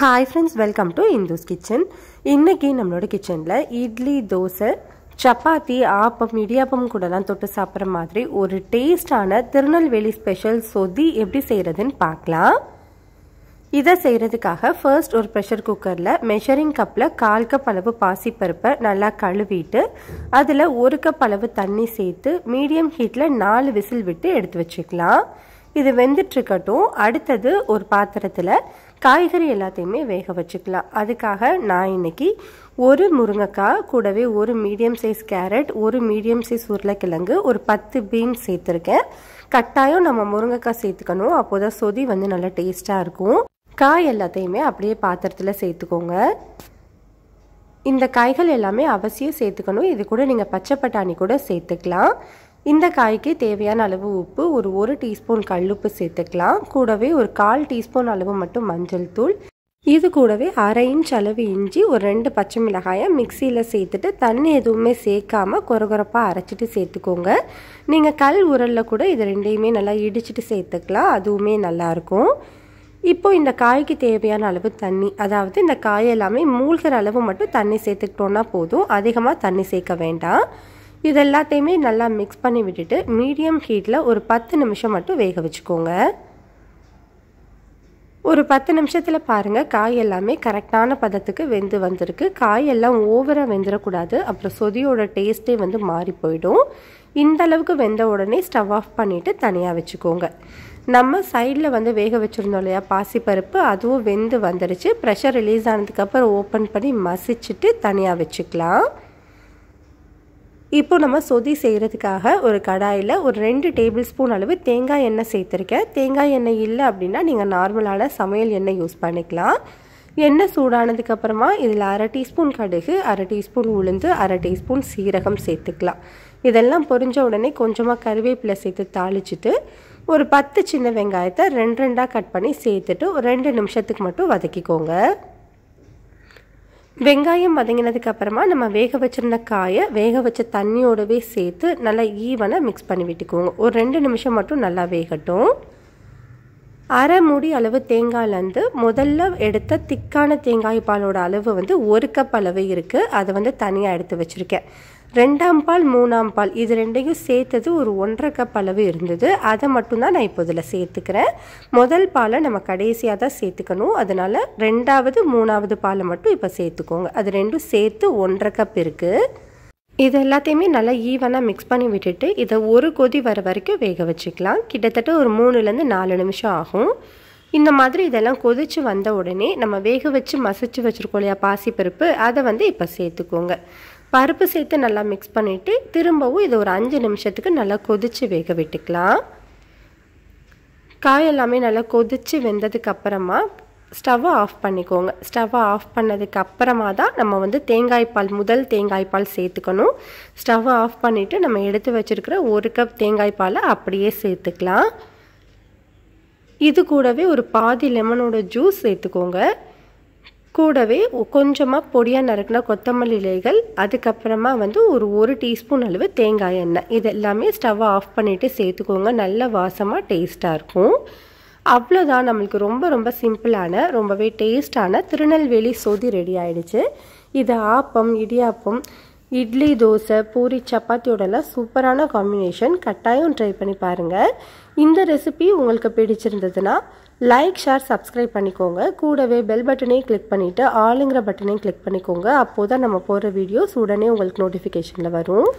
Hi friends, welcome to Indu's Kitchen. இன்னைக்கு நம்மளோட கிச்சன்ல இட்லி, தோசை, சப்பாத்தி, ஆப்பம், இடியாப்பம் கூடலாம் தொட்டு சாப்பிட்ற மாதிரி ஒரு டேஸ்டான திருநெல்வேலி ஸ்பெஷல் சொதி எப்படி செய்யறதுன்னு பார்க்கலாம். இதை செய்யறதுக்காக ஃபர்ஸ்ட் ஒரு ப்ரெஷர் குக்கரில் மெஷரிங் கப்பில் 1/4 கப் அளவு பாசிப்பருப்பை நல்லா கழுவிட்டு அதில் 1 கப் அளவு தண்ணி சேர்த்து மீடியம் ஹீட்டில் 4 விசில் விட்டு எடுத்து வச்சுக்கலாம். இது வெந்துட்டுருக்கட்டும். அடுத்தது ஒரு பாத்திரத்தில் காய்கறி எல்லாத்தையுமே வேக வச்சுக்கலாம். அதுக்காக நான் இன்னைக்கு ஒரு முருங்கைக்காய் கூடவே ஒரு மீடியம் சைஸ் கேரட், ஒரு மீடியம் சைஸ் உருளைக்கிழங்கு, ஒரு 10 பீன்ஸ் சேர்த்துருக்கேன். கட்டாயம் நம்ம முருங்கைக்காய் சேர்த்துக்கணும், அப்போதான் சொதி வந்து நல்லா டேஸ்டாக இருக்கும். காய் எல்லாத்தையுமே அப்படியே பாத்திரத்தில் சேர்த்துக்கோங்க. இந்த காய்கள் எல்லாமே அவசியம் சேர்த்துக்கணும். இது கூட நீங்கள் பச்சை பட்டாணி கூட சேர்த்துக்கலாம். இந்த காய்க்கு தேவையான அளவு உப்பு, ஒரு டீஸ்பூன் கல்லுப்பு சேர்த்துக்கலாம். கூடவே ஒரு 1/4 டீஸ்பூன் அளவு மட்டும் மஞ்சள் தூள், இது கூடவே 1/2 இன்ச் அளவு இஞ்சி, ஒரு 2 பச்சை மிளகாயை மிக்சியில் சேர்த்துட்டு தண்ணி எதுவுமே சேர்க்காம கொரகொரப்பாக அரைச்சிட்டு சேர்த்துக்கோங்க. நீங்கள் கல் உரலில் கூட இது ரெண்டையுமே நல்லா இடிச்சிட்டு சேர்த்துக்கலாம், அதுவுமே நல்லாயிருக்கும். இப்போ இந்த காய்க்கு தேவையான அளவு தண்ணி, அதாவது இந்த காய் எல்லாமே மூழ்கிற அளவு மட்டும் தண்ணி சேர்த்துக்கிட்டோன்னா போதும், அதிகமாக தண்ணி சேர்க்க வேண்டாம். இது எல்லாத்தையுமே நல்லா மிக்ஸ் பண்ணி விட்டுட்டு மீடியம் ஹீட்டில் ஒரு 10 நிமிஷம் மட்டும் வேக வச்சுக்கோங்க. ஒரு 10 நிமிஷத்தில் பாருங்கள், காய் எல்லாமே கரெக்டான பதத்துக்கு வெந்து வந்திருக்கு. காய் எல்லாம் ஓவராக வெந்துடக்கூடாது, அப்புறம் சொதியோட டேஸ்ட்டே வந்து மாறி போயிடும். இந்த அளவுக்கு வெந்த உடனே ஸ்டவ் ஆஃப் பண்ணிவிட்டு தனியாக வச்சுக்கோங்க. நம்ம சைடில் வந்து வேக வச்சுருந்தோம் இல்லையா பாசிப்பருப்பு, அதுவும் வெந்து வந்துடுச்சு. ப்ரெஷர் ரிலீஸ் ஆனதுக்கப்புறம் ஓப்பன் பண்ணி மசிச்சுட்டு தனியாக வச்சுக்கலாம். இப்போ நம்ம சொதி செய்கிறதுக்காக ஒரு கடாயில் ஒரு 2 டேபிள் ஸ்பூன் அளவு தேங்காய் எண்ணெய் சேர்த்துருக்கேன். தேங்காய் எண்ணெய் இல்லை அப்படின்னா நீங்கள் நார்மலான சமையல் எண்ணெய் யூஸ் பண்ணிக்கலாம். எண்ணெய் சூடானதுக்கப்புறமா இதில் 1/2 டீஸ்பூன் கடுகு, 1/2 டீஸ்பூன் உளுந்து, 1/2 டீஸ்பூன் சீரகம் சேர்த்துக்கலாம். இதெல்லாம் பொரிஞ்ச உடனே கொஞ்சமாக கருவேப்பிலை சேர்த்து தாளிச்சிட்டு ஒரு 10 சின்ன வெங்காயத்தை 2 கட் பண்ணி சேர்த்துட்டு ஒரு 2 நிமிஷத்துக்கு மட்டும் வதக்கிக்கோங்க. வெங்காயம் வதங்கினதுக்கு அப்புறமா நம்ம வேக வச்சிருந்த காயை வேக வச்ச தண்ணியோடவே சேர்த்து நல்லா ஈவனாக மிக்ஸ் பண்ணி விட்டுக்கோங்க. ஒரு 2 நிமிஷம் மட்டும் நல்லா வேகட்டும். 1/2 மூடி அளவு தேங்காயிலேருந்து முதல்ல எடுத்த திக்கான தேங்காய் பாலோட அளவு வந்து 1 கப் அளவு இருக்குது. அதை வந்து தனியாக எடுத்து வச்சுருக்கேன். 2ஆம் பால், 3ஆம் பால் இது ரெண்டையும் சேர்த்தது ஒரு 1/2 கப் அளவு இருந்தது. அதை மட்டும்தான் நான் இப்போ இதில் சேர்த்துக்கிறேன். முதல் பாலை நம்ம கடைசியாக தான் சேர்த்துக்கணும், அதனால் 2ஆவது 3ஆவது பாலை மட்டும் இப்போ சேர்த்துக்கோங்க. அது ரெண்டும் சேர்த்து 1/2 கப் இருக்குது. இது எல்லாத்தையுமே நல்லா ஈவனாக மிக்ஸ் பண்ணி விட்டுட்டு இதை ஒரு கொதி வர வரைக்கும் வேக வச்சுக்கலாம். கிட்டத்தட்ட ஒரு 3லேருந்து 4 நிமிஷம் ஆகும். இந்த மாதிரி இதெல்லாம் கொதித்து வந்த உடனே நம்ம வேக வச்சு மசிச்சு வச்சுருக்கோம் இல்லையா பாசிப்பருப்பு, அதை வந்து இப்போ சேர்த்துக்கோங்க. பருப்பு சேர்த்து நல்லா மிக்ஸ் பண்ணிவிட்டு திரும்பவும் இதை ஒரு 5 நிமிஷத்துக்கு நல்லா கொதித்து வேக விட்டுக்கலாம். காய் எல்லாமே நல்லா கொதித்து வெந்ததுக்கப்புறமா ஸ்டவ்வை ஆஃப் பண்ணிக்கோங்க. ஸ்டவ்வை ஆஃப் பண்ணதுக்கு அப்புறமா தான் நம்ம வந்து முதல் தேங்காய் பால் சேர்த்துக்கணும். ஸ்டவ்வை ஆஃப் பண்ணிவிட்டு நம்ம எடுத்து வச்சுருக்கிற 1 கப் தேங்காய் பாலை அப்படியே சேர்த்துக்கலாம். இது கூடவே ஒரு பாதி லெமனோட ஜூஸ் சேர்த்துக்கோங்க. கூடவே கொஞ்சமாக பொடியாக நறுக்கின கொத்தமல்லி இலைகள், அதுக்கப்புறமா வந்து ஒரு டீஸ்பூன் அளவு தேங்காய் எண்ணெய், இது எல்லாமே ஸ்டவ்வை ஆஃப் பண்ணிவிட்டு சேர்த்துக்கோங்க. நல்ல வாசமாக டேஸ்ட்டாக இருக்கும். அவ்வளோதான், நம்மளுக்கு ரொம்ப சிம்பிளான ரொம்பவே டேஸ்டான திருநெல்வேலி சொதி ரெடி ஆகிடுச்சு. இது ஆப்பம், இடியாப்பம், இட்லி, தோசை, பூரி, சப்பாத்தியோடலாம் சூப்பரான காம்பினேஷன். கட்டாயம் ட்ரை பண்ணி பாருங்கள். இந்த ரெசிபி உங்களுக்கு பிடிச்சிருந்ததுன்னா லைக், ஷேர், சப்ஸ்கிரைப் பண்ணிக்கோங்க. கூடவே பெல் பட்டனையும் கிளிக் பண்ணிவிட்டு ஆளுங்கிற பட்டனையும் கிளிக் பண்ணிக்கோங்க. அப்போது தான் நம்ம போடுற வீடியோஸ் உடனே உங்களுக்கு நோட்டிஃபிகேஷனில் வரும்.